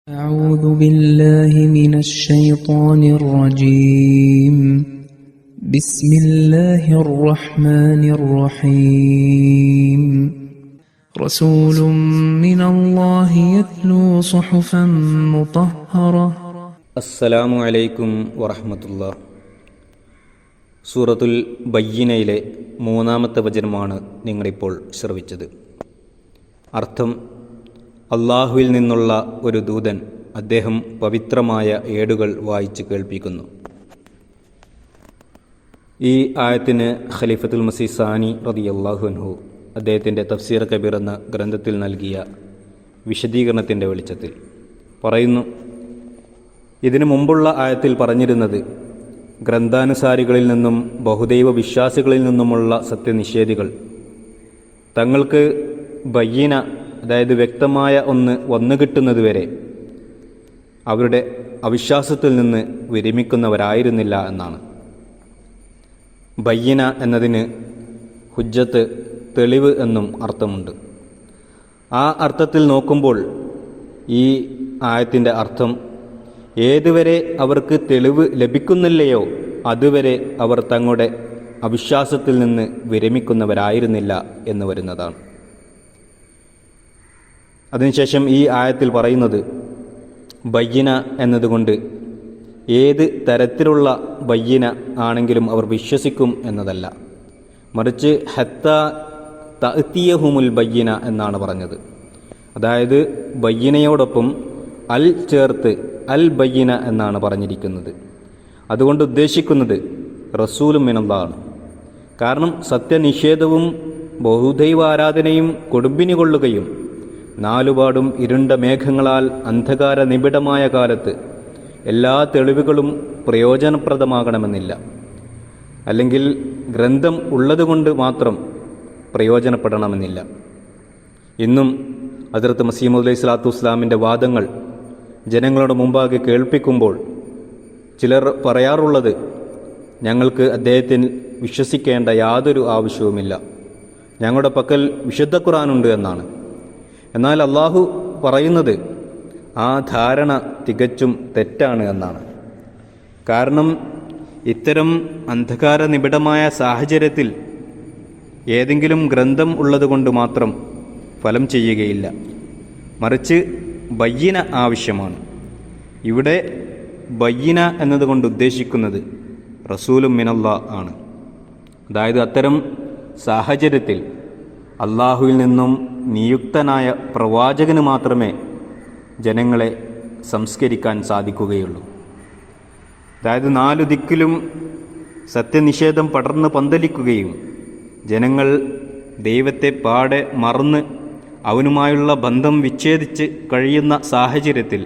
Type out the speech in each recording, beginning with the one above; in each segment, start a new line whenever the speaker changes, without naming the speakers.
أعوذ بالله من الشيطان الرجيم بسم الله الرحمن الرحيم رسول من الله يتلو صحفا مطهرة
അസ്സലാമു അലൈക്കും വറഹ്മത്തുള്ളാഹ്. സൂറത്തുൽ ബയ്യിനയിലെ 3-ാമത്തെ വചനമാണ് നിങ്ങളിപ്പോൾ ശ്രവിച്ചത്. അർത്ഥം: അള്ളാഹുവിൽ നിന്നുള്ള ഒരു ദൂതൻ അദ്ദേഹം പവിത്രമായ ഏടുകൾ വായിച്ച് കേൾപ്പിക്കുന്നു. ഈ ആയത്തിന് ഖലീഫത്തുൽ മസീഹ് സാനി റളിയല്ലാഹു അൻഹു അദ്ദേഹത്തിൻ്റെ തഫ്സീർ കബീർ എന്ന ഗ്രന്ഥത്തിൽ നൽകിയ വിശദീകരണത്തിൻ്റെ വെളിച്ചത്തിൽ പറയുന്നു, ഇതിനു മുമ്പുള്ള ആയത്തിൽ പറഞ്ഞിരുന്നത് ഗ്രന്ഥാനുസാരികളിൽ നിന്നും ബഹുദൈവ വിശ്വാസികളിൽ നിന്നുമുള്ള സത്യനിഷേധികൾ തങ്ങൾക്ക് ബയ്യിന, അതായത് വ്യക്തമായ ഒന്ന് വന്നു കിട്ടുന്നതുവരെ അവരുടെ അവിശ്വാസത്തിൽ നിന്ന് വിരമിക്കുന്നവരായിരുന്നില്ല എന്നാണ്. ബയ്യിന എന്നതിന് ഹുജ്ജത്ത്, തെളിവ് എന്നും അർത്ഥമുണ്ട്. ആ അർത്ഥത്തിൽ നോക്കുമ്പോൾ ഈ ആയത്തിൻ്റെ അർത്ഥം ഏതുവരെ അവർക്ക് തെളിവ് ലഭിക്കുന്നില്ലയോ അതുവരെ അവർ തങ്ങളുടെ അവിശ്വാസത്തിൽ നിന്ന് വിരമിക്കുന്നവരായിരുന്നില്ല എന്ന് വരുന്നതാണ്. അതിനുശേഷം ഈ ആയത്തിൽ പറയുന്നത് ബയ്യിന എന്നതുകൊണ്ട് ഏത് തരത്തിലുള്ള ബയ്യിന ആണെങ്കിലും അവർ വിശ്വസിക്കും എന്നതല്ല, മറിച്ച് ഹത്ത തഅ്തിയഹുമുൽ ബയ്യിന എന്നാണ് പറഞ്ഞത്. അതായത് ബയ്യിനയോടൊപ്പം അൽ ചേർത്ത് അൽ ബയ്യിന എന്നാണ് പറഞ്ഞിരിക്കുന്നത്. അതുകൊണ്ട് ഉദ്ദേശിക്കുന്നത് റസൂലും മിനല്ലാഹ്. കാരണം സത്യനിഷേധവും ബഹുദൈവാരാധനയും കൊടുമ്പിനി കൊള്ളുകയും നാലുപാടും ഇരുണ്ട മേഘങ്ങളാൽ അന്ധകാര നിബിഡമായ കാലത്ത് എല്ലാ തെളിവുകളും പ്രയോജനപ്രദമാകണമെന്നില്ല. അല്ലെങ്കിൽ ഗ്രന്ഥം ഉള്ളതുകൊണ്ട് മാത്രം പ്രയോജനപ്പെടണമെന്നില്ല. ഇന്നും ഹദ്റത്ത് മസീഹ് മൗഊദ് അലൈഹി സ്വലാത്തു വസ്സലാമിൻ്റെ വാദങ്ങൾ ജനങ്ങളുടെ മുമ്പാകെ കേൾപ്പിക്കുമ്പോൾ ചിലർ പറയാറുള്ളത്, ഞങ്ങൾക്ക് അദ്ദേഹത്തിൽ വിശ്വസിക്കേണ്ട യാതൊരു ആവശ്യവുമില്ല, ഞങ്ങളുടെ പക്കൽ വിശുദ്ധ ഖുർആനുണ്ട് എന്നാണ്. എന്നാൽ അള്ളാഹു പറയുന്നത് ആ ധാരണ തികച്ചും തെറ്റാണ് എന്നാണ്. കാരണം ഇത്തരം അന്ധകാര നിബിഡമായ സാഹചര്യത്തിൽ ഏതെങ്കിലും ഗ്രന്ഥം ഉള്ളതുകൊണ്ട് മാത്രം ഫലം ചെയ്യുകയില്ല, മറിച്ച് ബയ്യിന ആവശ്യമാണ്. ഇവിടെ ബയ്യിന എന്നതുകൊണ്ട് ഉദ്ദേശിക്കുന്നത് റസൂലും മിനല്ലാഹ് ആണ്. അതായത് അത്തരം സാഹചര്യത്തിൽ അള്ളാഹുവിൽ നിന്നും നിയുക്തനായ പ്രവാചകന് മാത്രമേ ജനങ്ങളെ സംസ്കരിക്കാൻ സാധിക്കുകയുള്ളൂ. അതായത് 4 ദിക്കിലും സത്യനിഷേധം പടർന്ന് പന്തലിക്കുകയും ജനങ്ങൾ ദൈവത്തെ പാടെ മറന്ന് അവനുമായുള്ള ബന്ധം വിച്ഛേദിച്ച് കഴിയുന്ന സാഹചര്യത്തിൽ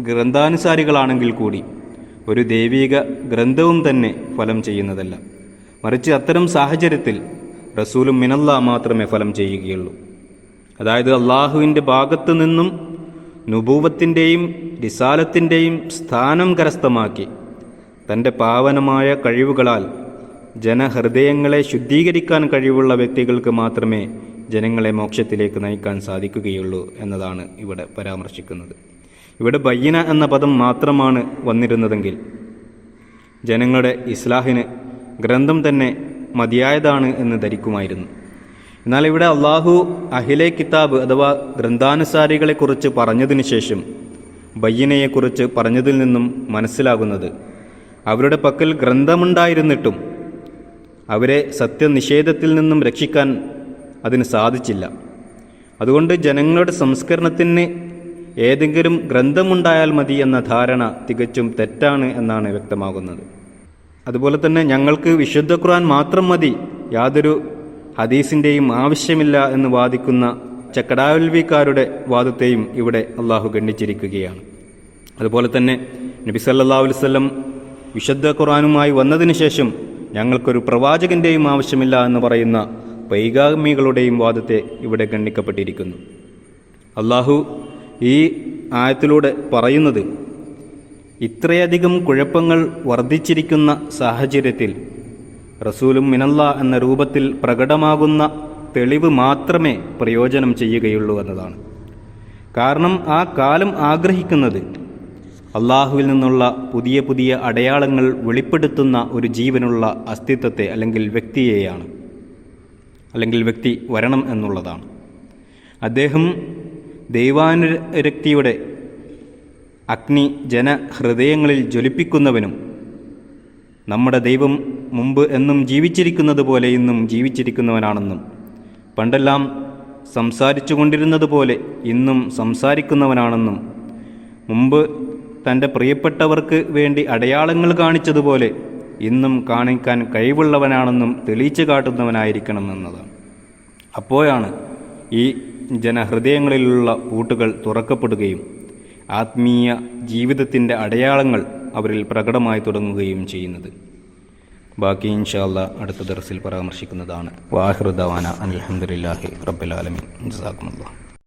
ഗ്രന്ഥാനുസാരികളാണെങ്കിൽ കൂടി ഒരു ദൈവിക ഗ്രന്ഥവും തന്നെ ഫലം ചെയ്യുന്നതല്ല, മറിച്ച് അത്തരം സാഹചര്യത്തിൽ റസൂലും മിനല്ലാഹ് മാത്രമേ ഫലം ചെയ്യുകയുള്ളൂ. അതായത് അള്ളാഹുവിൻ്റെ ഭാഗത്തു നിന്നും നുബൂവത്തിൻ്റെയും റിസാലത്തിൻ്റെയും സ്ഥാനം കരസ്ഥമാക്കി തൻ്റെ പാവനമായ കഴിവുകളാൽ ജനഹൃദയങ്ങളെ ശുദ്ധീകരിക്കാൻ കഴിവുള്ള വ്യക്തികൾക്ക് മാത്രമേ ജനങ്ങളെ മോക്ഷത്തിലേക്ക് നയിക്കാൻ സാധിക്കുകയുള്ളൂ എന്നതാണ് ഇവിടെ പരാമർശിക്കുന്നത്. ഇവിടെ ബയ്യിന എന്ന പദം മാത്രമാണ് വന്നിരുന്നതെങ്കിൽ ജനങ്ങളുടെ ഇസ്ലാഹിന് ഗ്രന്ഥം തന്നെ മതിയായതാണ് എന്ന് ധരിക്കുമായിരുന്നു. എന്നാൽ ഇവിടെ അള്ളാഹു അഹിലെ കിതാബ് അഥവാ ഗ്രന്ഥാനുസാരികളെക്കുറിച്ച് പറഞ്ഞതിന് ശേഷം ബയ്യിനയെക്കുറിച്ച് പറഞ്ഞതിൽ നിന്നും മനസ്സിലാകുന്നത് അവരുടെ പക്കൽ ഗ്രന്ഥമുണ്ടായിരുന്നിട്ടും അവരെ സത്യനിഷേധത്തിൽ നിന്നും രക്ഷിക്കാൻ അതിന് സാധിച്ചില്ല. അതുകൊണ്ട് ജനങ്ങളുടെ സംസ്കരണത്തിന് ഏതെങ്കിലും ഗ്രന്ഥമുണ്ടായാൽ മതി എന്ന ധാരണ തികച്ചും തെറ്റാണ് എന്നാണ് വ്യക്തമാകുന്നത്. അതുപോലെ തന്നെ ഞങ്ങൾക്ക് വിശുദ്ധ ഖുർആൻ മാത്രം മതി, യാതൊരു ഹദീസിൻ്റെയും ആവശ്യമില്ല എന്ന് വാദിക്കുന്ന ചക്കടാവൽവിക്കാരുടെ വാദത്തെയും ഇവിടെ അള്ളാഹു ഗണ്ഡിച്ചിരിക്കുകയാണ്. അതുപോലെ തന്നെ നബി സല്ലല്ലാഹു അലൈഹി വസല്ലം വിശുദ്ധ ഖുർആനുമായി വന്നതിന് ശേഷം ഞങ്ങൾക്കൊരു പ്രവാചകൻ്റെയും ആവശ്യമില്ല എന്ന് പറയുന്ന വൈഗാമികളുടെയും വാദത്തെ ഇവിടെ ഗണ്ണിക്കപ്പെട്ടിരിക്കുന്നു. അള്ളാഹു ഈ ആയത്തിലൂടെ പറയുന്നത് ഇത്രയധികം കുഴപ്പങ്ങൾ വർദ്ധിച്ചിരിക്കുന്ന സാഹചര്യത്തിൽ റസൂലും മിനല്ലാഹ് എന്ന രൂപത്തിൽ പ്രകടമാകുന്ന തെളിവ് മാത്രമേ പ്രയോജനം ചെയ്യുകയുള്ളൂ എന്നതാണ്. കാരണം ആ കാലം ആഗ്രഹിക്കുന്നത് അള്ളാഹുവിൽ നിന്നുള്ള പുതിയ പുതിയ അടയാളങ്ങൾ വെളിപ്പെടുത്തുന്ന ഒരു ജീവനുള്ള അസ്തിത്വത്തെ അല്ലെങ്കിൽ വ്യക്തിയെയാണ്, അല്ലെങ്കിൽ വ്യക്തി വരണം എന്നുള്ളതാണ്. അദ്ദേഹം ദൈവാനുരക്തിയുടെ അഗ്നി ജനഹൃദയങ്ങളിൽ ജ്വലിപ്പിക്കുന്നവനും നമ്മുടെ ദൈവം മുമ്പ് എന്നും ജീവിച്ചിരിക്കുന്നത് പോലെ ഇന്നും ജീവിച്ചിരിക്കുന്നവനാണെന്നും പണ്ടെല്ലാം സംസാരിച്ചു കൊണ്ടിരുന്നത് പോലെ ഇന്നും സംസാരിക്കുന്നവനാണെന്നും മുമ്പ് തൻ്റെ പ്രിയപ്പെട്ടവർക്ക് വേണ്ടി അടയാളങ്ങൾ കാണിച്ചതുപോലെ ഇന്നും കാണിക്കാൻ കഴിവുള്ളവനാണെന്നും തെളിയിച്ചു കാട്ടുന്നവനായിരിക്കണം എന്നതാണ്. അപ്പോഴാണ് ഈ ജനഹൃദയങ്ങളിലുള്ള പൂട്ടുകൾ തുറക്കപ്പെടുകയും ആത്മീയ ജീവിതത്തിൻ്റെ അടയാളങ്ങൾ അവരിൽ പ്രകടമായി തുടങ്ങുകയും ചെയ്യുന്നത്. ബാക്കി ഇൻഷാ അല്ലാഹ് അടുത്ത ദർസിൽ പരാമർശിക്കുന്നതാണ്. വാഹിറു ദഅവാന അൽഹംദുലില്ലാഹി റബ്ബിൽ ആലമീൻ. ജസാക്കുമുല്ലാഹ്.